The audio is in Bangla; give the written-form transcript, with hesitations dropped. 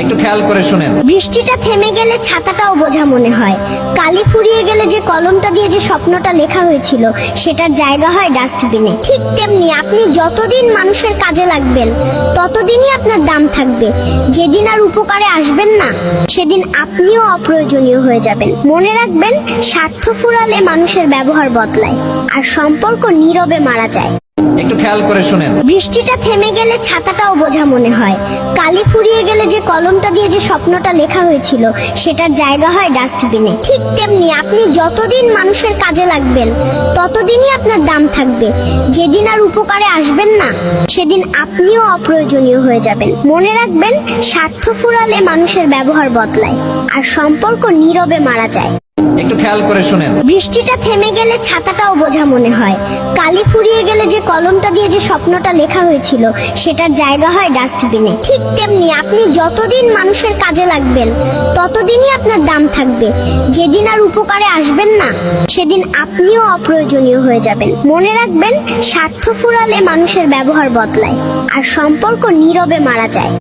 একটু খেয়াল করে শুনেন। বৃষ্টিটা থেমে গেলে ছাতাটাও বোঝা মনে হয়। কালি ফুরিয়ে গেলে যে কলমটা দিয়ে যে স্বপ্নটা লেখা হয়েছিল সেটার জায়গা হয় ডাস্টবিনে। ঠিক তেমনি আপনি যতদিন মানুষের কাজে লাগবেন ততদিনই আপনার দাম থাকবে। যেদিন আর উপকারে আসবেন না সেদিন আপনিও অপ্রয়োজনীয় হয়ে যাবেন। মনে রাখবেন, স্বার্থ ফুরালে মানুষের ব্যবহার বদলায় আর সম্পর্ক নীরবে মারা যায়। একটু খেয়াল করে শুনেন। বৃষ্টিটা থেমে গেলে ছাতাটাও বোঝা মনে হয়। কালি ফুরিয়ে গেলে যে কলমটা দিয়ে যে স্বপ্নটা লেখা হয়েছিল সেটার জায়গা হয় ডাস্টবিনে। ঠিক তেমনি আপনি যতদিন মানুষের কাজে লাগবেন ততদিনই আপনার দাম থাকবে। যেদিন আর উপকারে আসবেন না সেদিন আপনিও অপ্রয়োজনীয় হয়ে যাবেন। মনে রাখবেন, স্বার্থ ফুরালে মানুষের ব্যবহার বদলায় আর সম্পর্ক নীরবে মারা যায়। একটু খেয়াল করে শুনেন। বৃষ্টিটা থেমে গেলে ছাতাটাও বোঝা মনে হয়। কালি ফুরিয়ে গেলে যে কলমটা দিয়ে যে স্বপ্নটা লেখা হয়েছিল সেটার জায়গা হয় ডাস্টবিনে। ঠিক তেমনি আপনি যতদিন মানুষের কাজে লাগবেন ততদিনই আপনার দাম থাকবে। যেদিন আর উপকারে আসবেন না সেদিন আপনিও অপ্রয়োজনীয় হয়ে যাবেন। মনে রাখবেন, স্বার্থ ফুরালে মানুষের ব্যবহার বদলায় আর সম্পর্ক নীরবে মারা যায়।